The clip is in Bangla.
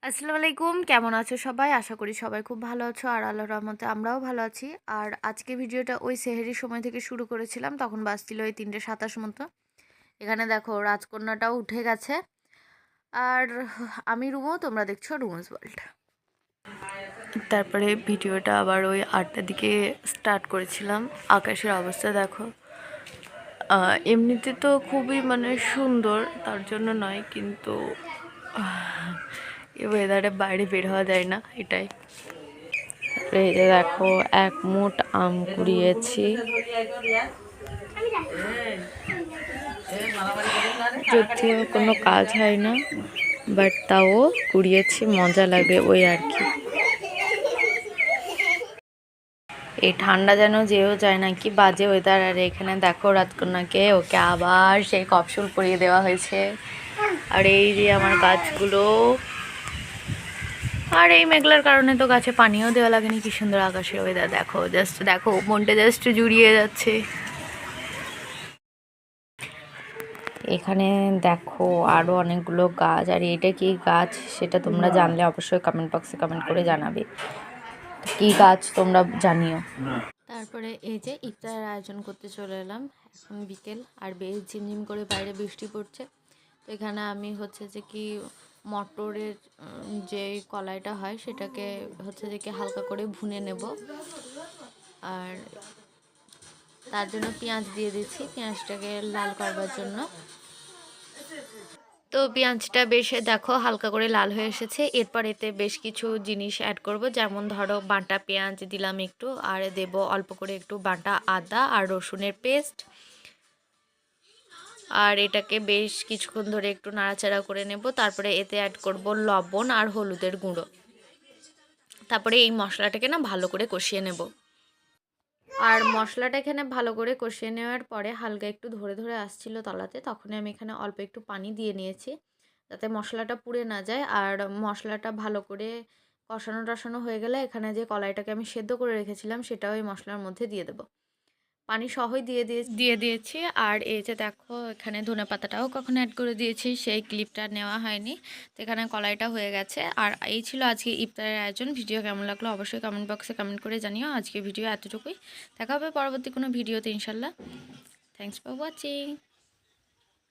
আসসালামু আলাইকুম, কেমন আছো সবাই? আশা করি সবাই খুব ভালো আছো আর আল্লাহর রহমতে আমরাও ভালো আছি। আর আজকে ভিডিওটা ওই সেহরির সময় থেকে শুরু করেছিলাম, তখন বাজছিল ওই 3:27 মতো। এখানে দেখো রাজকন্যাটাও উঠে গেছে আর আমি রুমো, তোমরা দেখছো রুমস ওয়ার্ল্ড। তারপরে ভিডিওটা আবার ওই 8টার দিকে স্টার্ট করেছিলাম। আকাশের অবস্থা দেখো, এমনিতে তো খুবই সুন্দর, তার জন্য নয়, কিন্তু এই ওয়েদারে বাইরে বের হওয়া যায় না, এটাই। এই যে দেখো এক মুঠ আম কুড়িয়েছি, যদিও কোনো কাজ হয় না, বাট তাও কুড়িয়েছি, মজা লাগে ওই আর কি। এই ঠান্ডা যেন যেও যায় না, কি বাজে ওয়েদার। আর এখানে দেখো রাজকন্যাকে, ওকে আবার সেই কপসুল পরিয়ে দেওয়া হয়েছে। আর এই যে আমার গাছগুলো, আর এই মেঘলার কারণে তো গাছে পানিও দেওয়া লাগেনি। কি সুন্দর আকাশের ওয়েদার দেখো, জাস্ট দেখো মনটা জাস্ট জুড়িয়ে যাচ্ছে। এখানে দেখো আরও অনেকগুলো গাছ, আর এটা কি গাছ সেটা তোমরা জানলে অবশ্যই কমেন্ট বক্সে কমেন্ট করে জানাবে কি গাছ, তোমরা জানিও। তারপরে এই যে ইফতারের আয়োজন করতে চলে এলাম। এখন বিকেল আর বেশ ঝিমঝিম করে বাইরে বৃষ্টি পড়ছে। তো এখানে আমি হচ্ছে যে কি মটরের যে কলাইটা হয় সেটাকে হচ্ছে যে কি হালকা করে ভুনে নেব, আর তার জন্য পেঁয়াজ দিয়ে দিচ্ছি, পেঁয়াজটাকে লাল করবার জন্য। তো পেঁয়াজটা বেশ দেখো হালকা করে লাল হয়ে এসেছে। এরপর এতে বেশ কিছু জিনিস অ্যাড করব, যেমন ধরো বাটা পেঁয়াজ দিলাম একটু, আর দেব অল্প করে একটু বাটা আদা আর রসুনের পেস্ট। আর এটাকে বেশ কিছুক্ষণ ধরে একটু নাড়াচাড়া করে নেব। তারপরে এতে অ্যাড করব লবণ আর হলুদের গুঁড়ো। তারপরে এই মশলাটাকে না ভালো করে কষিয়ে নেব। আর মশলাটা এখানে ভালো করে কষিয়ে নেওয়ার পরে হালকা একটু ধরে ধরে আসছিল তলাতে, তখনই আমি এখানে অল্প একটু পানি দিয়ে নিয়েছি, যাতে মশলাটা পুড়ে না যায়। আর মশলাটা ভালো করে কষানো টষানো হয়ে গেলে এখানে যে কলাইটাকে আমি সেদ্ধ করে রেখেছিলাম সেটাও এই মশলার মধ্যে দিয়ে দেবো, পানি সহই দিয়ে দিয়েছি। আর এই যে দেখো এখানে ধনেপাতাটাও কখনো অ্যাড করে দিয়েছি, সেই ক্লিপটা নেওয়া হয়নি। তো এখানে কলাইটা হয়ে গেছে। আর এই ছিল আজকে ইফতারের আয়োজন। ভিডিও কেমন লাগলো অবশ্যই কমেন্ট বক্সে কমেন্ট করে জানিও। আজকে ভিডিও এতটুকুই, দেখা হবে পরবর্তী কোনো ভিডিওতে ইনশাল্লাহ। Thanks for watching.